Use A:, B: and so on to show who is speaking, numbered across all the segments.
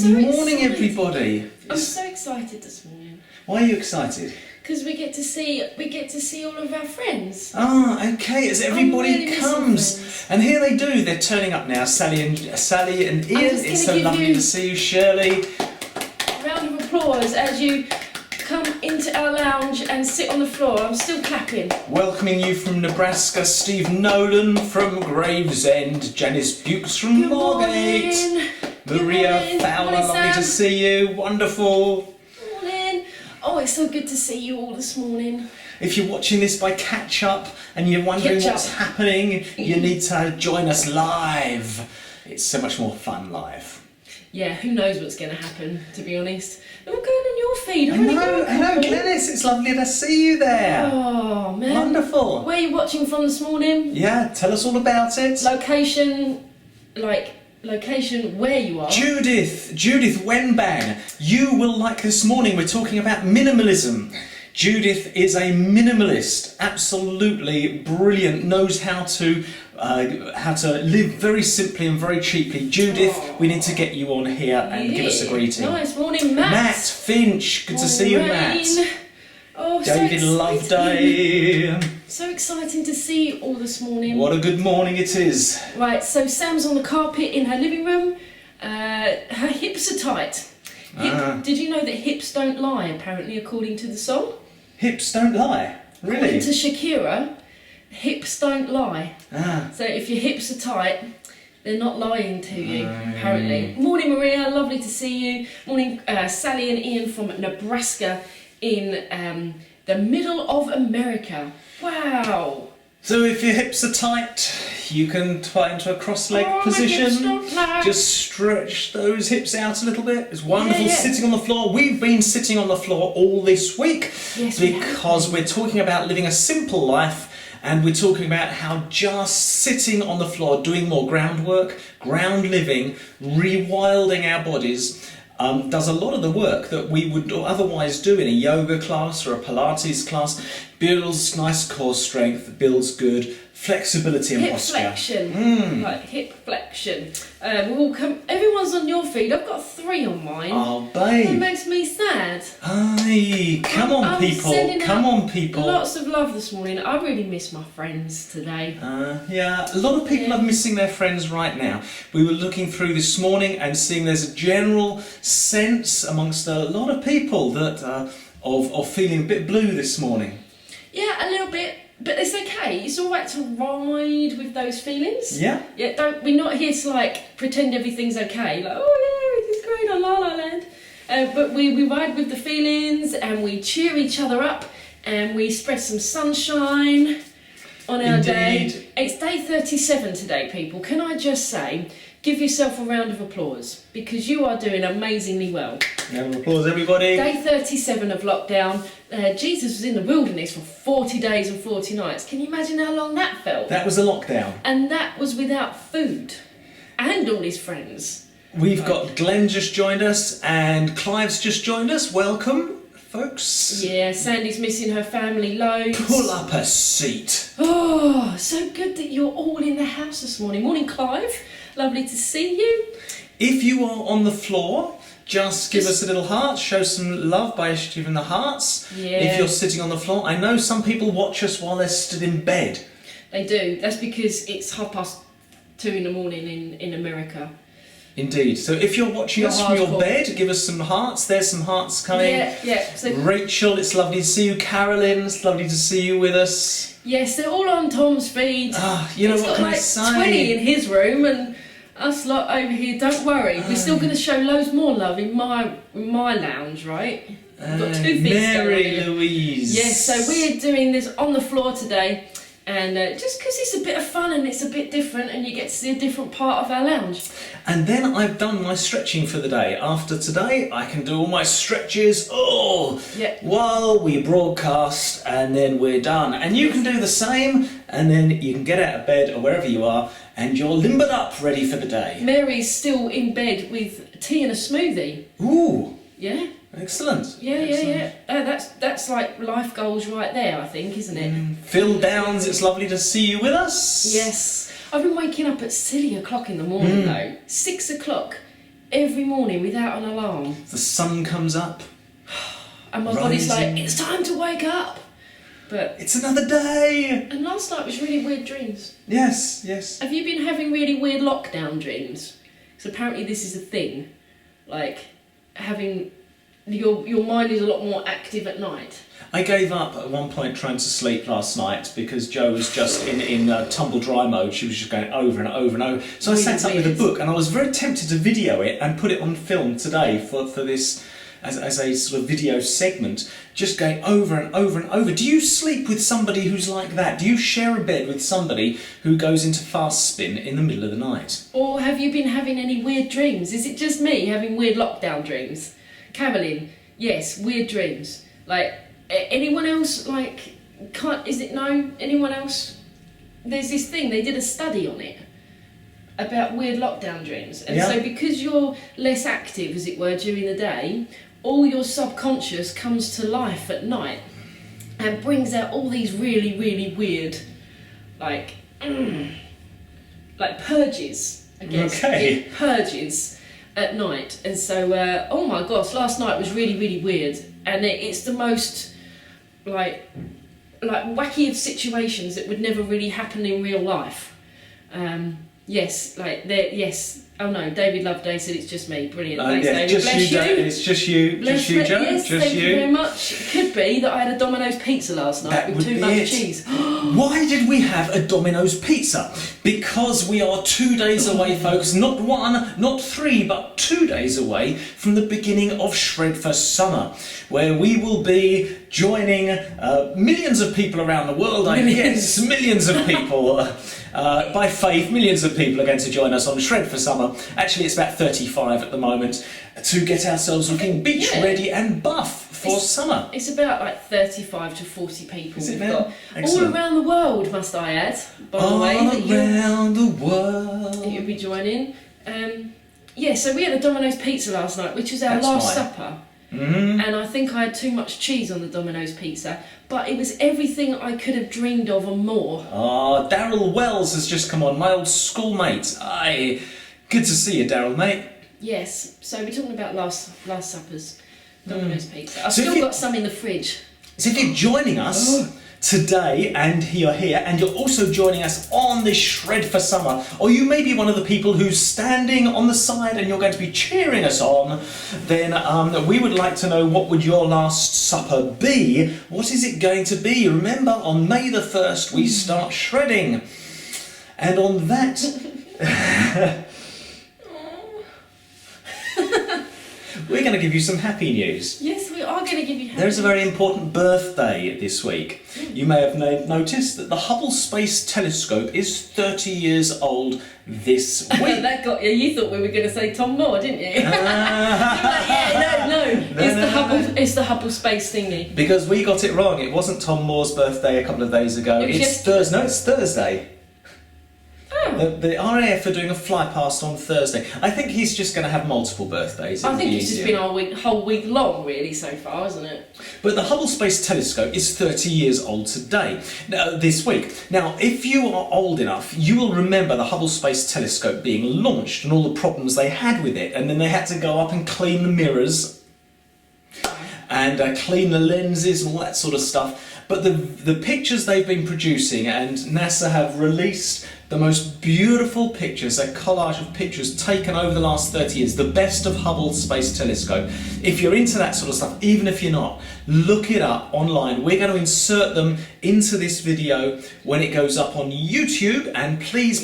A: so
B: morning,
A: excited.
B: everybody.
A: I'm so excited this morning.
B: Why are you excited?
A: Because we get to see all of our friends.
B: Ah, okay. As everybody
A: really
B: comes, and here they do. They're turning up now. Sally and Ian. It's so lovely to see you, Shirley.
A: Round of applause as you come into our lounge and sit on the floor. I'm still clapping.
B: Welcoming you from Nebraska, Steve Nolan from Gravesend, Janice Bukes from
A: Good
B: Margate,
A: morning.
B: Maria
A: Good morning.
B: Fowler,
A: Morning,
B: lovely to
A: Sam.
B: see you, wonderful.
A: Morning. Oh, it's so good to see you all this morning.
B: If you're watching this by catch up and you're wondering
A: Catch up.
B: what's happening, you need to join us live. It's so much more fun live.
A: Yeah, who knows what's going to happen, to be honest. They're all going on your feed.
B: Hello Glennis, it's lovely to see you there.
A: Oh, man.
B: Wonderful.
A: Where are you watching from this morning?
B: Yeah, tell us all about it.
A: Location where you are.
B: Judith Wenbang, you will like this morning. We're talking about minimalism. Judith is a minimalist, absolutely brilliant, knows how to live very simply and very cheaply. Judith, we need to get you on here and give us a greeting.
A: Nice morning, Matt.
B: Matt Finch, good to see you, Matt.
A: Oh,
B: David Loveday.
A: So exciting to see you all this morning.
B: What a good morning it is.
A: Right, so Sam's on the carpet in her living room. Her hips are tight. Did you know that hips don't lie, apparently, according to the song?
B: Hips don't lie, really?
A: According to Shakira, hips don't lie. So if your hips are tight, they're not lying to you, apparently. Morning, Maria, lovely to see you. Morning, Sally and Ian from Nebraska in the middle of America. Wow.
B: So if your hips are tight, you can tie into a cross-leg position. Just stretch those hips out a little bit. It's wonderful sitting on the floor. We've been sitting on the floor all this week because we're talking about living a simple life, and we're talking about how just sitting on the floor, doing more groundwork, ground living, rewilding our bodies, does a lot of the work that we would otherwise do in a yoga class or a Pilates class. Builds nice core strength, builds good flexibility and posture.
A: Flexion. Right, hip flexion. Everyone's on your feed. I've got 3 on mine.
B: Oh, babe.
A: That makes me sad.
B: Aye, come on, people.
A: Lots of love this morning. I really miss my friends today.
B: Yeah, a lot of people are missing their friends right now. We were looking through this morning and seeing there's a general sense amongst a lot of people that of feeling a bit blue this morning.
A: Yeah, a little bit, but it's okay. It's all right to ride with those feelings.
B: Yeah.
A: Yeah. We're not here to pretend everything's okay. Like, oh yeah, everything's great on La La Land. But we ride with the feelings and we cheer each other up and we spread some sunshine on our day. It's day 37 today, people. Can I just say, give yourself a round of applause because you are doing amazingly well.
B: Round of applause, everybody.
A: Day 37 of lockdown. Jesus was in the wilderness for 40 days and 40 nights. Can you imagine how long that felt?
B: That was a lockdown.
A: And that was without food and all his friends.
B: We've got Glenn just joined us and Clive's just joined us. Welcome, folks.
A: Yeah, Sandy's missing her family loads.
B: Pull up a seat.
A: Oh, so good that you're all in the house this morning. Morning, Clive. Lovely to see you.
B: If you are on the floor, just give us a little heart, show some love by giving the hearts.
A: Yeah.
B: If you're sitting on the floor, I know some people watch us while they're stood in bed.
A: They do. That's because it's 2:30 in the morning in America.
B: Indeed. So if you're watching us from your bed, give us some hearts. There's some hearts coming.
A: Yeah. So,
B: Rachel, it's lovely to see you. Carolyn, it's lovely to see you with us.
A: yes, they're all on Tom's feed.
B: You know
A: He's
B: what
A: got
B: can I say?
A: 20 in his room and us lot over here. Don't worry, we're still going to show loads more love in my lounge, right? We've got 2 feet
B: Mary Louise.
A: Yes, so we're doing this on the floor today, and just because it's a bit of fun and it's a bit different, and you get to see a different part of our lounge.
B: And then I've done my stretching for the day. After today, I can do all my stretches. While we broadcast, and then we're done. And you can do the same, and then you can get out of bed or wherever you are, and you're limbered up, ready for the day.
A: Mary's still in bed with tea and a smoothie.
B: Ooh.
A: Yeah.
B: Excellent.
A: Yeah. That's like life goals right there, I think, isn't it?
B: Phil Downs, it's lovely to see you with us.
A: Yes. I've been waking up at silly o'clock in the morning though. 6 o'clock every morning without an alarm.
B: The sun comes up.
A: And my body's like, it's time to wake up. But
B: it's another day.
A: And last night was really weird dreams.
B: Yes, yes.
A: Have you been having really weird lockdown dreams? Because apparently this is a thing. Like, having... Your mind is a lot more active at night.
B: I gave up at one point trying to sleep last night because Jo was just in tumble dry mode. She was just going over and over and over. So I sat up with a book and I was very tempted to video it and put it on film today for this as a sort of video segment, just going over and over and over. Do you sleep with somebody who's like that? Do you share a bed with somebody who goes into fast spin in the middle of the night?
A: Or have you been having any weird dreams? Is it just me having weird lockdown dreams? Carolyn, yes, weird dreams. Like, anyone else, like, anyone else? There's this thing, they did a study on it about weird lockdown dreams. And so because you're less active, as it were, during the day, all your subconscious comes to life at night and brings out all these really, really weird, like purges, I guess.
B: Okay.
A: It purges at night. And so, oh my gosh, last night was really, really weird. And it's the most, like wacky of situations that would never really happen in real life. Yes, Oh no, David Loveday said it's just me. Brilliant. Thanks, David. Bless you.
B: It's just you, Jo.
A: Yes,
B: just
A: thank you very much. It could be that I had a Domino's pizza last night with too much cheese.
B: Why did we have a Domino's pizza? Because we are 2 days away, folks. Not 1, not 3, but 2 days away from the beginning of Shred for Summer, where we will be joining millions of people around the world. I guess millions of people. By faith, millions of people are going to join us on Shred for Summer. Actually, it's about 35 at the moment, to get ourselves looking beach ready and buff for summer.
A: It's about like 35 to 40 people we've got.
B: Excellent.
A: All around the world, must I add, by the way.
B: All around the world.
A: That you'll be joining. So we had a Domino's pizza last night, which was our last supper.
B: Mm-hmm.
A: And I think I had too much cheese on the Domino's pizza, but it was everything I could have dreamed of and more.
B: Oh, Daryl Wells has just come on, my old schoolmate. Aye, good to see you, Daryl, mate.
A: Yes, so we're talking about last supper's Domino's pizza. I've still got some in the fridge.
B: So if you're joining us today and you're here and you're also joining us on this Shred for Summer, or you may be one of the people who's standing on the side and you're going to be cheering us on, then we would like to know, what would your last supper be? What is it going to be? Remember, on May the 1st we start shredding, and on that we're going to give you some happy news.
A: Yes, we are going to give you happy
B: There's a very important birthday this week. You may have noticed that the Hubble Space Telescope is 30 years old this week.
A: That got you. You thought we were going to say Tom Moore, didn't you? You're like, no. It's the Hubble Space thingy.
B: Because we got it wrong. It wasn't Tom Moore's birthday a couple of days ago. It's Thursday. No, it's Thursday. The RAF are doing a fly past on Thursday. I think he's just going to have multiple birthdays.
A: I think it's just been our whole week long, really, so far, isn't it?
B: But the Hubble Space Telescope is 30 years old today, this week. Now, if you are old enough, you will remember the Hubble Space Telescope being launched and all the problems they had with it, and then they had to go up and clean the mirrors and clean the lenses and all that sort of stuff. But the pictures they've been producing, and NASA have released the most beautiful pictures, a collage of pictures taken over the last 30 years, the best of Hubble Space Telescope. If you're into that sort of stuff, even if you're not, look it up online. We're going to insert them into this video when it goes up on YouTube, and please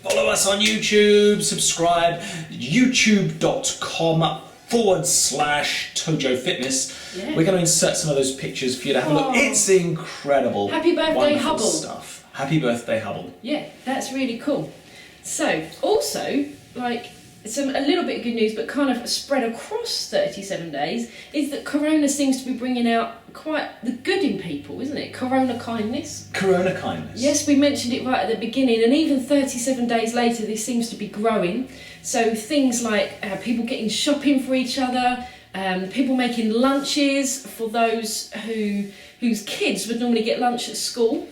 B: follow us on YouTube, subscribe, youtube.com/Tojo Fitness.
A: Yeah.
B: We're going to insert some of those pictures for you to have a look. It's incredible.
A: Happy birthday,
B: wonderful
A: Hubble.
B: Stuff. Happy birthday, Hubble.
A: Yeah, that's really cool. So, also, like, a little bit of good news, but kind of spread across 37 days, is that Corona seems to be bringing out quite the good in people, isn't it? Corona kindness.
B: Corona kindness.
A: Yes, we mentioned it right at the beginning, and even 37 days later, this seems to be growing. So things like people getting shopping for each other, people making lunches for those whose kids would normally get lunch at school.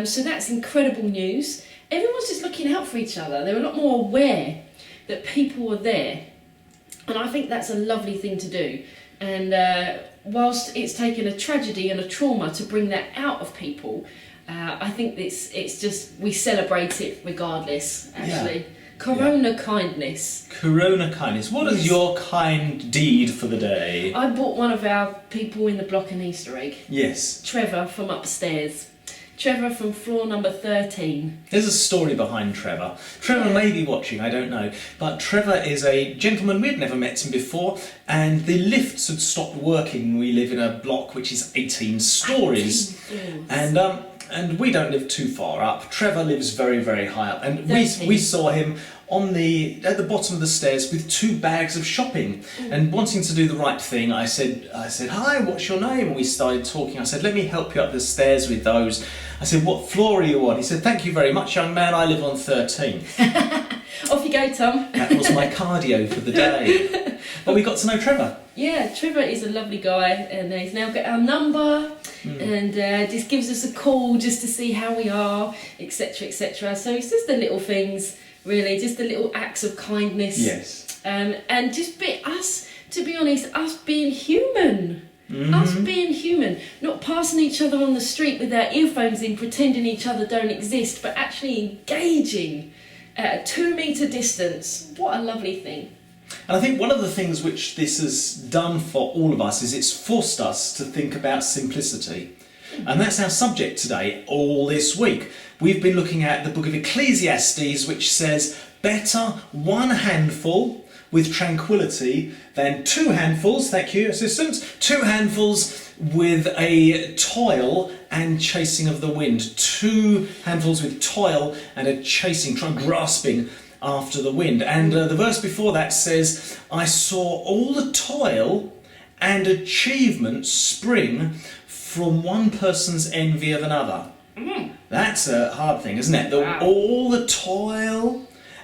A: So that's incredible news. Everyone's just looking out for each other. They're a lot more aware that people are there And I think that's a lovely thing to do. And whilst it's taken a tragedy and a trauma to bring that out of people, I think it's just, we celebrate it regardless, actually.
B: Yeah.
A: Corona kindness.
B: Corona kindness. What is your kind deed for the day?
A: I bought one of our people in the block an Easter egg.
B: Yes.
A: Trevor from upstairs. Trevor from floor number 13.
B: There's a story behind Trevor. Trevor may be watching, I don't know. But Trevor is a gentleman, we'd never met him before, and the lifts had stopped working. We live in a block which is 18 stories. 18 floors. And we don't live too far up. Trevor lives very, very high up. And we saw him at the bottom of the stairs with 2 bags of shopping. And wanting to do the right thing, I said, "Hi, what's your name?" And we started talking. I said, "Let me help you up the stairs with those." I said, "What floor are you on?" He said, "Thank you very much, young man. I live on 13.
A: Off you go, Tom.
B: That was my cardio for the day. But we got to know Trevor.
A: Yeah, Trevor is a lovely guy, and he's now got our number, and just gives us a call just to see how we are, etc., etc. So it's just the little things, really, just the little acts of kindness.
B: Yes.
A: And just to be honest, us being human. Us being human, not passing each other on the street with our earphones in, pretending each other don't exist, but actually engaging at a 2-metre distance. What a lovely thing.
B: And I think one of the things which this has done for all of us is it's forced us to think about simplicity. And that's our subject today, all this week. We've been looking at the book of Ecclesiastes, which says, "Better one handful with tranquility than 2 handfuls," thank you, assistant, 2 handfuls with a toil and chasing of the wind. 2 handfuls with toil and a chasing, grasping after the wind. And the verse before that says, "I saw all the toil and achievement spring from one person's envy of another." That's a hard thing, isn't it?
A: Wow.
B: All the toil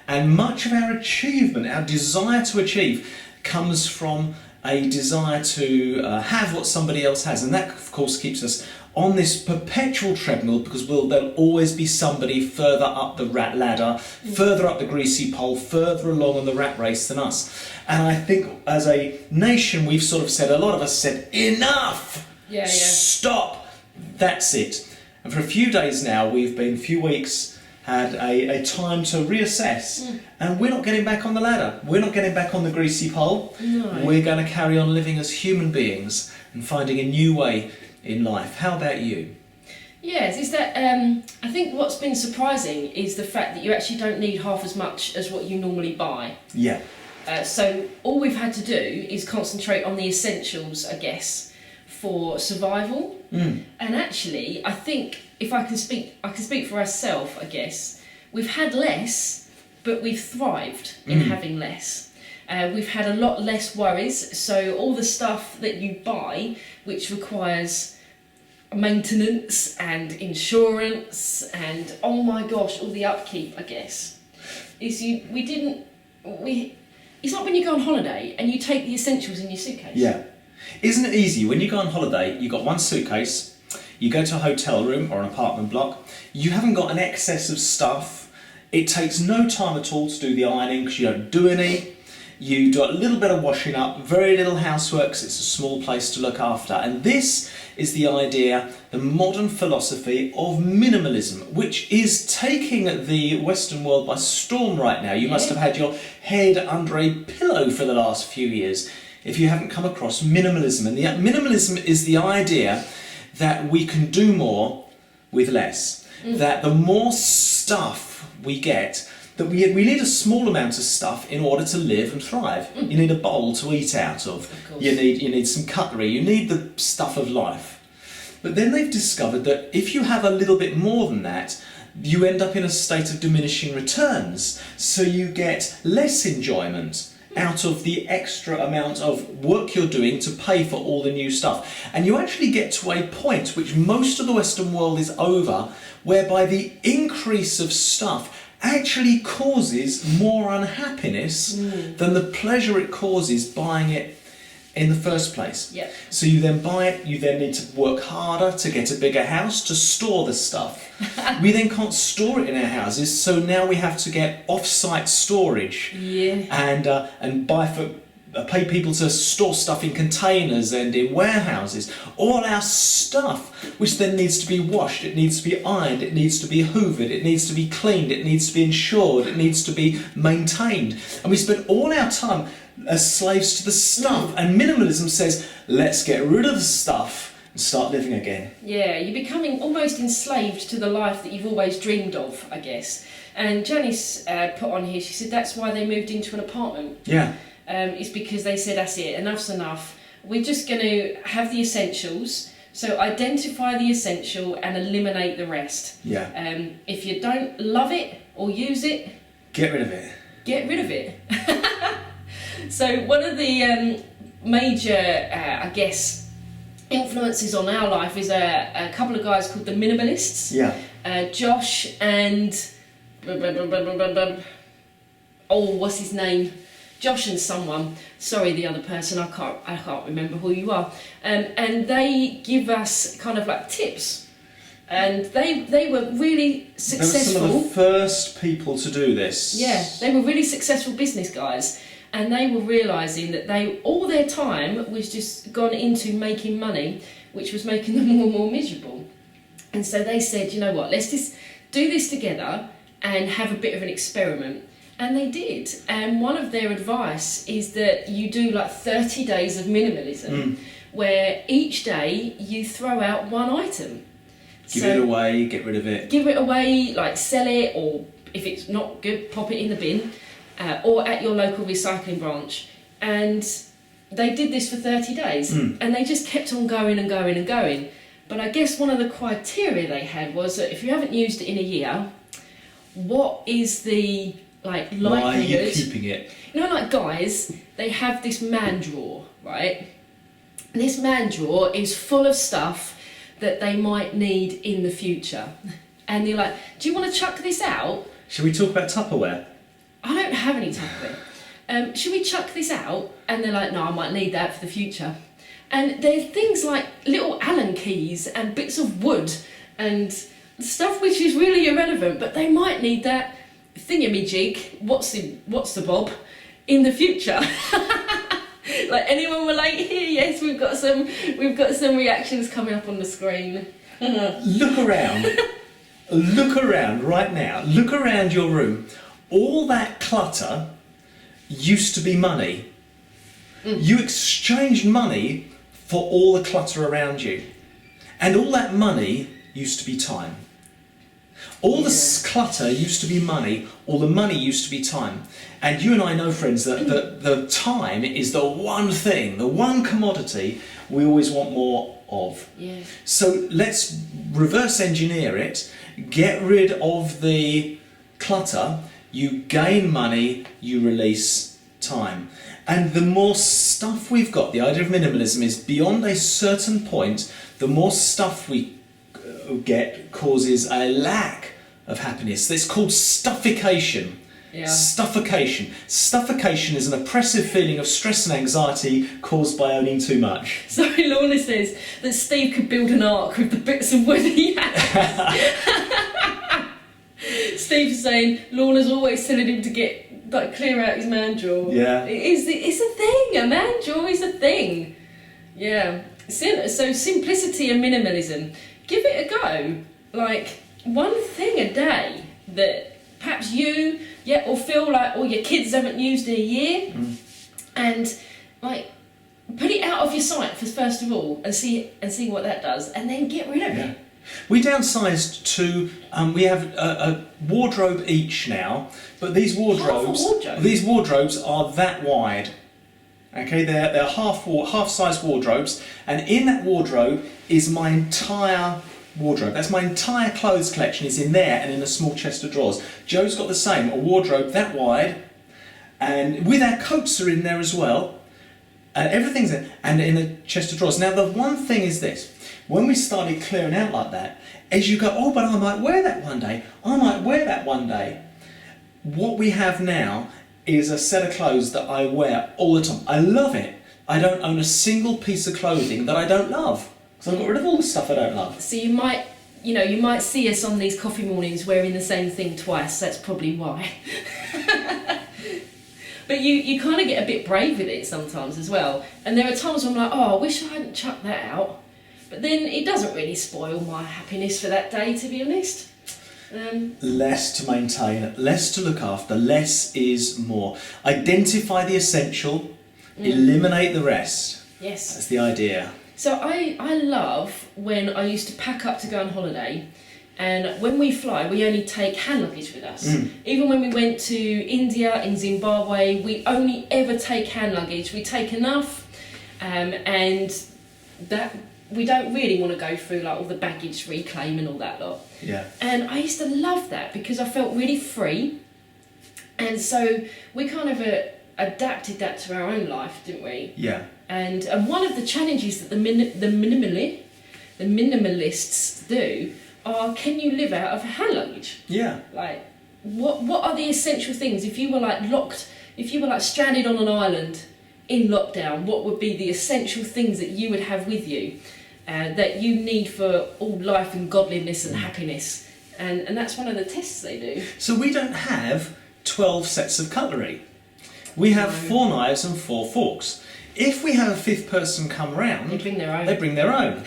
B: and much of our achievement, our desire to achieve, comes from a desire to have what somebody else has. And that, of course, keeps us on this perpetual treadmill, because there'll always be somebody further up the rat ladder, further up the greasy pole, further along on the rat race than us. And I think as a nation, we've sort of said, a lot of us said, enough!
A: Yeah.
B: Stop! That's it. And for a few days now, few weeks, had a time to reassess, and we're not getting back on the ladder. We're not getting back on the greasy pole.
A: No.
B: We're going to carry on living as human beings and finding a new way in life. How about you?
A: Yes, is that I think what's been surprising is the fact that you actually don't need half as much as what you normally buy.
B: Yeah.
A: So all we've had to do is concentrate on the essentials, I guess, for survival. And actually, I think if I can speak for ourselves, I guess, we've had less, but we've thrived in having less. We've had a lot less worries, so all the stuff that you buy, which requires maintenance and insurance and, oh my gosh, all the upkeep, I guess, it's like when you go on holiday and you take the essentials in your suitcase.
B: Yeah. Isn't it easy? When you go on holiday, you've got one suitcase, you go to a hotel room or an apartment block, you haven't got an excess of stuff, it takes no time at all to do the ironing because you don't do any, you do a little bit of washing up, very little housework because it's a small place to look after. And this is the idea, the modern philosophy of minimalism, which is taking the Western world by storm right now. You must have had your head under a pillow for the last few years if you haven't come across minimalism. And minimalism is the idea that we can do more with less. That the more stuff we get, that we need a small amount of stuff in order to live and thrive. You need a bowl to eat out of. You need some cutlery. You need the stuff of life. But then they've discovered that if you have a little bit more than that, you end up in a state of diminishing returns. So you get less enjoyment out of the extra amount of work you're doing to pay for all the new stuff. And you actually get to a point which most of the Western world is over, whereby the increase of stuff actually causes more unhappiness than the pleasure it causes buying it in the first place.
A: Yep.
B: So you then buy it, you then need to work harder to get a bigger house to store the stuff. We then can't store it in our houses, so now we have to get off-site storage and buy for pay people to store stuff in containers and in warehouses. All our stuff, which then needs to be washed, it needs to be ironed, it needs to be hoovered, it needs to be cleaned, it needs to be insured, it needs to be maintained. And we spend all our time as slaves to the stuff. And minimalism says, let's get rid of the stuff and start living again.
A: Yeah, you're becoming almost enslaved to the life that you've always dreamed of, I guess. And Janice put on here, she said that's why they moved into an apartment.
B: Yeah.
A: It's because they said, that's it, enough's enough. We're just going to have the essentials. So identify the essential and eliminate the rest.
B: Yeah.
A: If you don't love it or use it,
B: get rid of it.
A: Get rid of it. So one of the major, I guess, influences on our life is a couple of guys called the Minimalists.
B: Yeah.
A: Josh and what's his name? Josh and someone. Sorry, the other person. I can't remember who you are. And they give us kind of like tips. And they were really successful.
B: They were some of the first people to do this.
A: Yeah, they were really successful business guys. And they were realising that all their time was just gone into making money, which was making them more and more miserable. And so they said, you know what, let's just do this together and have a bit of an experiment. And they did. And one of their advice is that you do like 30 days of minimalism, where each day you throw out one item.
B: Give it away, get rid of it.
A: Give it away, like sell it, or if it's not good, pop it in the bin. Or at your local recycling branch. And they did this for 30 days and they just kept on going and going and going. But I guess one of the criteria they had was that if you haven't used it in a year, what is the likelihood?
B: Why are you keeping it?
A: You know, like guys, they have this man drawer, right? And this man drawer is full of stuff that they might need in the future. And they're like, do you want to chuck this out?
B: Shall we talk about Tupperware?
A: I don't have any Tupperware. Should we chuck this out? And they're like, no, I might need that for the future. And there's things like little Allen keys and bits of wood and stuff which is really irrelevant, but they might need that thingamajig, what's the bob, in the future. Like, anyone relate here? Yes, we've got some reactions coming up on the screen.
B: Look around. Look around right now. Look around your room. All that clutter used to be money. You exchanged money for all the clutter around you. And all that money used to be time. All the clutter used to be money, all the money used to be time. And you and I know, friends, that the time is the one thing, the one commodity we always want more of.
A: Yeah.
B: So let's reverse engineer it, get rid of the clutter. You gain money, you release time. And the more stuff we've got, the idea of minimalism is beyond a certain point, the more stuff we get causes a lack of happiness. It's called stuffication.
A: Yeah.
B: Stuffication. Stuffication is an oppressive feeling of stress and anxiety caused by owning too much.
A: Sorry, Lorna says that Steve could build an ark with the bits of wood he has. Steve's saying Lorna's always telling him to clear out his man drawer.
B: Yeah.
A: It's a thing. A man drawer is a thing. Yeah. So simplicity and minimalism. Give it a go. Like, one thing a day that perhaps you or feel like your kids haven't used in a year, and like put it out of your sight first of all and see what that does, and then get rid of it.
B: We downsized to we have a wardrobe each now, but these wardrobes are that wide. Okay, they're half-size wardrobes, and in that wardrobe is my entire wardrobe. That's my entire clothes collection is in there and in a small chest of drawers. Joe's got the same, a wardrobe that wide, and with our coats are in there as well. Everything's in, and in a chest of drawers. Now the one thing is this, when we started clearing out like that, as you go, oh, but I might wear that one day, I might wear that one day. What we have now is a set of clothes that I wear all the time. I love it. I don't own a single piece of clothing that I don't love, because I've got rid of all the stuff I don't love.
A: So you might see us on these coffee mornings wearing the same thing twice. That's probably why. But you kind of get a bit brave with it sometimes as well. And there are times when I'm like, oh, I wish I hadn't chucked that out. But then it doesn't really spoil my happiness for that day, to be honest.
B: Less to maintain, less to look after, less is more. Identify the essential, eliminate the rest.
A: Yes.
B: That's the idea.
A: So I love when I used to pack up to go on holiday, and when we fly, we only take hand luggage with us. Even when we went to India, in Zimbabwe, we only ever take hand luggage. We take enough, and that we don't really want to go through like all the baggage reclaim and all that lot.
B: Yeah.
A: And I used to love that because I felt really free, and so we kind of adapted that to our own life, didn't we?
B: Yeah.
A: And one of the challenges that the minimalists do are, can you live out of hand luggage?
B: Yeah.
A: Like, what are the essential things? If you were like stranded on an island in lockdown, what would be the essential things that you would have with you that you need for all life and godliness and happiness? And that's one of the tests they do.
B: So we don't have 12 sets of cutlery. We have 4 knives and 4 forks. If we have a 5th person come round,
A: They bring their own.
B: They bring their own.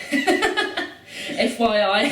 A: FYI.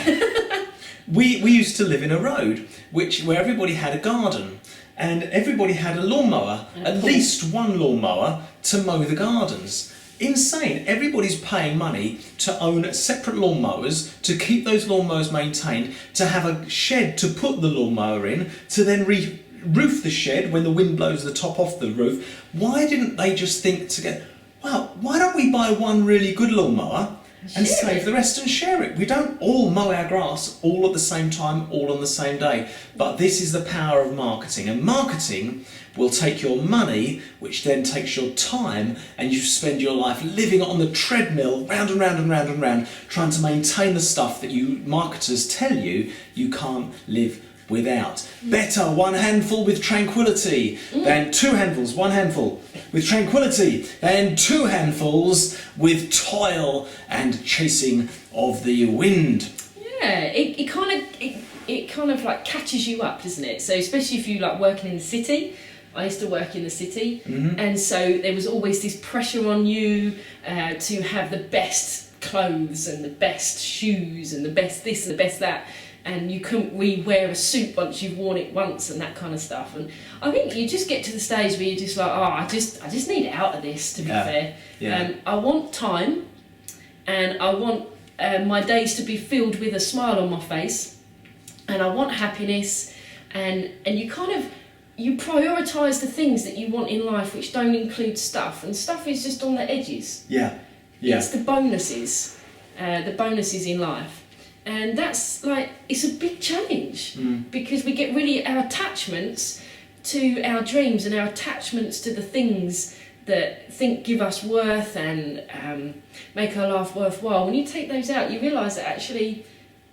B: We used to live in a road where everybody had a garden, and everybody had a lawnmower, at least one lawnmower, to mow the gardens. Insane. Everybody's paying money to own separate lawnmowers, to keep those lawnmowers maintained, to have a shed to put the lawnmower in, to then roof the shed when the wind blows the top off the roof. Why didn't they just think together, well, why don't we buy one really good lawnmower and save the rest and share it? We don't all mow our grass all at the same time, all on the same day. But this is the power of marketing. And marketing will take your money, which then takes your time, and you spend your life living on the treadmill, round and round and round and round, trying to maintain the stuff that you marketers tell you you can't live without. Better one handful with tranquility than 2 handfuls, 1 handful with tranquility than 2 handfuls with toil and chasing of the wind.
A: Yeah, it kind of like catches you up, doesn't it? So especially if you like working in the city. I used to work in the city, and so there was always this pressure on you to have the best clothes and the best shoes and the best this and the best that. And you couldn't re-wear a suit once you've worn it once and that kind of stuff. And I think you just get to the stage where you're just like, oh, I just need out of this, to be fair.
B: Yeah.
A: I want time, and I want my days to be filled with a smile on my face, and I want happiness, and you prioritise the things that you want in life, which don't include stuff, and stuff is just on the edges.
B: Yeah.
A: It's the bonuses in life. And that's like, it's a big challenge because we get really our attachments to our dreams and our attachments to the things that give us worth and make our life worthwhile. When you take those out, you realise that actually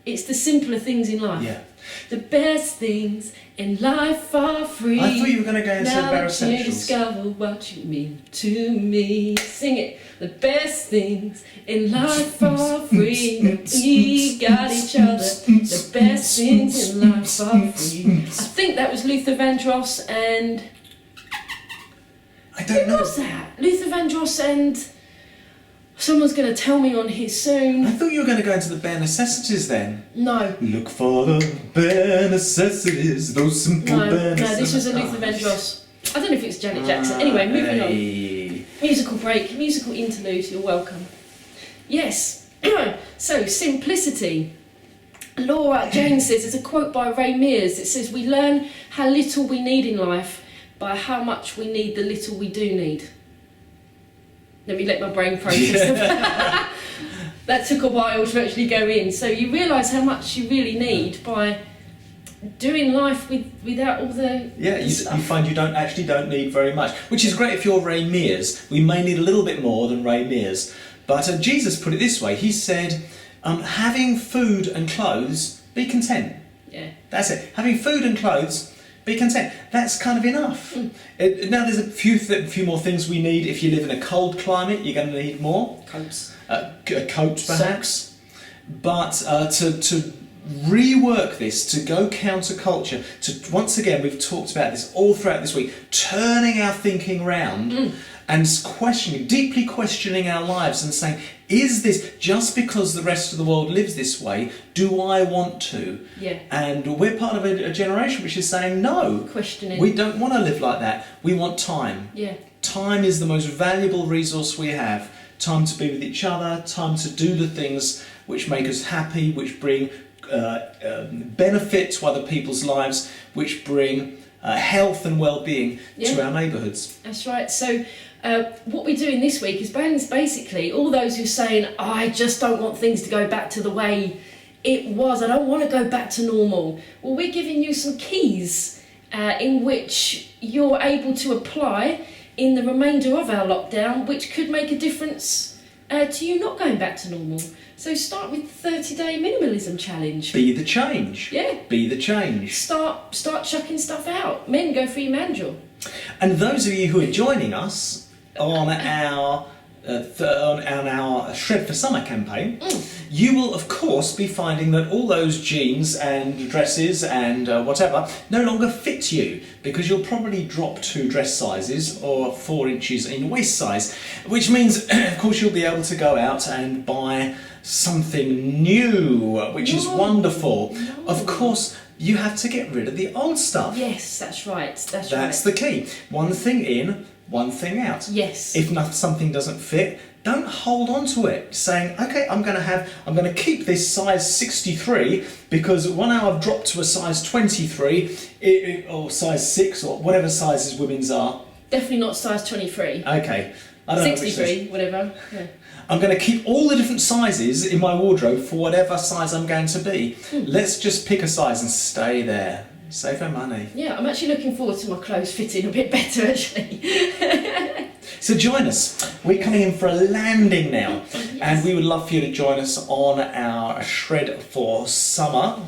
A: it's the simpler things in life.
B: Yeah.
A: The best things in life are free.
B: I thought you were going to go into
A: Now
B: bare
A: that you
B: essentials.
A: discover what you mean to me. Sing it. The best things in life are free. We got each other. The best things in life are free. I think that was Luther Vandross and...
B: I don't know.
A: Who was that? Luther Vandross and... Someone's going to tell me on here soon.
B: I thought you were going to go into the bare necessities then.
A: No.
B: Look for the bare necessities, those simple bare necessities.
A: No, this was a Luther Vandross. I don't know if it's Janet Jackson. Anyway, moving on. Musical break, musical interlude, you're welcome. Yes. So, simplicity. Laura Jane says, there's a quote by Ray Mears. It says, we learn how little we need in life by how much we need the little we do need. Let me let my brain process that took a while to actually go in. So you realise how much you really need by doing life without all the stuff.
B: You find you don't need very much, which is great if you're Ray Mears. We may need a little bit more than Ray Mears, but Jesus put it this way. He said, having food and clothes, be content.
A: Yeah,
B: that's it. Having food and clothes, be content. That's kind of enough. Now there's a few more things we need. If you live in a cold climate, you're going to need more
A: coats,
B: coats perhaps. But to rework this, to go counterculture, to, once again, we've talked about this all throughout this week, turning our thinking round and questioning, deeply questioning our lives and saying, is this, just because the rest of the world lives this way, do I want to?
A: Yeah.
B: And we're part of a generation which is saying, no,
A: Questioning.
B: we don't want to live like that. We want time.
A: Yeah.
B: Time is the most valuable resource we have. Time to be with each other, time to do the things which make us happy, which bring benefit to other people's lives, which bring health and well-being to our neighbourhoods.
A: That's right. So what we're doing this week is basically all those who are saying, I just don't want things to go back to the way it was, I don't want to go back to normal. Well, we're giving you some keys in which you're able to apply in the remainder of our lockdown, which could make a difference to you not going back to normal. So start with the 30-day minimalism challenge.
B: Be the change.
A: Yeah.
B: Be the change.
A: Start chucking stuff out. Men, go for your mandrel.
B: And those of you who are joining us on our Shred for Summer campaign, you will of course be finding that all those jeans and dresses and whatever no longer fit you, because you'll probably drop 2 dress sizes or 4 inches in waist size, which means of course you'll be able to go out and buy something new, which is wonderful. Of course, you have to get rid of the old stuff.
A: Yes, that's right.
B: That's the key. One thing in, one thing out.
A: Yes.
B: If something doesn't fit, don't hold on to it, saying, okay, I'm going to keep this size 63 because when I've dropped to a size 23 or size 6 or whatever sizes women's are.
A: Definitely not size 23.
B: Okay. I don't
A: 63, whatever. Yeah.
B: I'm going to keep all the different sizes in my wardrobe for whatever size I'm going to be. Let's just pick a size and stay there. Save our money.
A: Yeah, I'm actually looking forward to my clothes fitting a bit better, actually.
B: So join us. We're coming in for a landing now.
A: Yes.
B: And we would love for you to join us on our Shred for Summer.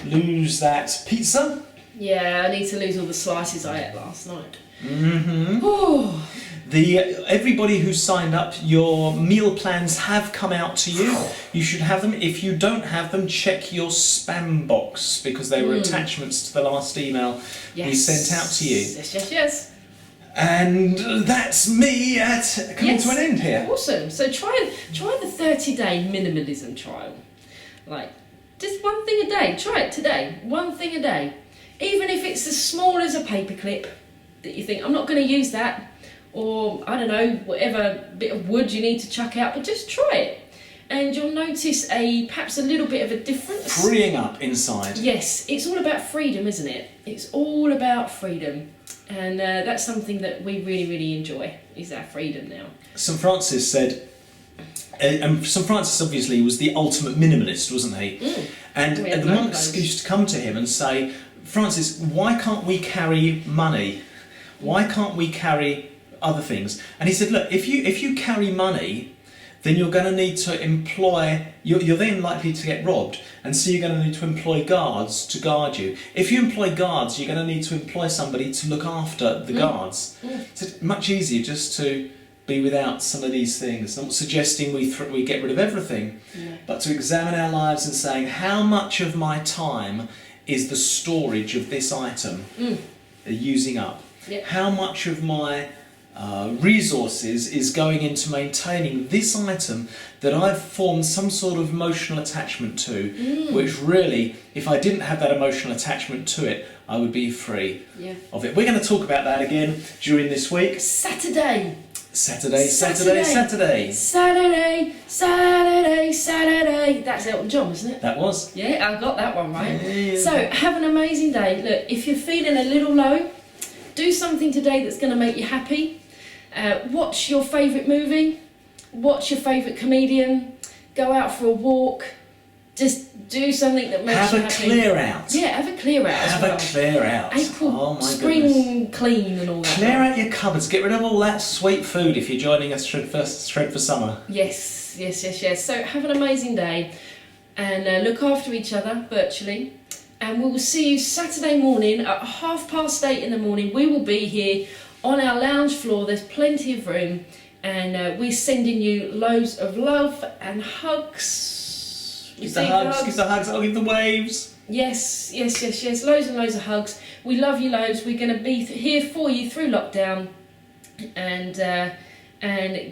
B: Lose that pizza.
A: Yeah, I need to lose all the slices I ate last night.
B: Mm-hmm.
A: Oh.
B: Everybody who signed up, your meal plans have come out to you. You should have them. If you don't have them, check your spam box, because they were attachments to the last email we sent out to you.
A: Yes.
B: And that's me coming to an end here.
A: Awesome. So try the 30-day minimalism trial. Like, just one thing a day. Try it today. One thing a day. Even if it's as small as a paperclip that you think, I'm not going to use that. Or, I don't know, whatever bit of wood you need to chuck out, but just try it. And you'll notice perhaps a little bit of a difference.
B: Freeing up inside.
A: Yes, it's all about freedom, isn't it? It's all about freedom. And that's something that we really, really enjoy, is our freedom now.
B: St. Francis said, and St. Francis obviously was the ultimate minimalist, wasn't he? And the monks used to come to him and say, Francis, why can't we carry money? Why can't we carry other things? And he said, look, if you carry money, then you're going to need to employ, you're then likely to get robbed, and so you're going to need to employ guards to guard you. If you employ guards, you're going to need to employ somebody to look after the guards. So it's much easier just to be without some of these things. I'm not suggesting we get rid of everything, but to examine our lives and saying, how much of my time is the storage of this item using up? How much of my resources is going into maintaining this item that I've formed some sort of emotional attachment to, which really, if I didn't have that emotional attachment to it, I would be free of it. We're going to talk about that again during this week. Saturday.
A: That's Elton John, isn't it?
B: That was.
A: Yeah, I got that one right. Yeah. So, have an amazing day. Look, if you're feeling a little low, do something today that's going to make you happy. Watch your favourite movie. Watch your favourite comedian. Go out for a walk. Just do something that makes you happy.
B: Have a clear out.
A: Yeah, have a clear out.
B: Have a clear out.
A: April, spring clean and all that.
B: Clear out your cupboards. Get rid of all that sweet food if you're joining us Shred for Summer.
A: Yes. So have an amazing day, and look after each other virtually. And we will see you Saturday morning at 8:30 in the morning. We will be here on our lounge floor. There's plenty of room, and we're sending you loads of love and hugs
B: Give the hugs, give the hugs, I'll give the waves.
A: Yes. Loads and loads of hugs. We love you loads. We're going to be here for you through lockdown and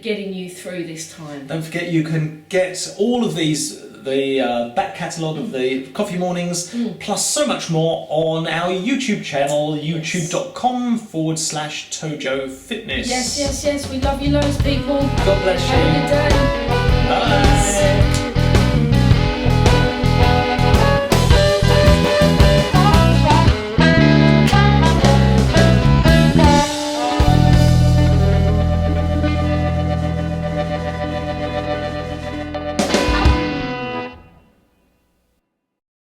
A: getting you through this time.
B: Don't forget you can get all of these, the back catalogue of the Coffee Mornings, plus so much more on our YouTube channel, youtube.com/Tojo Fitness.
A: Yes. We love you loads, people.
B: God bless you.
A: Have a good day.
B: Bye.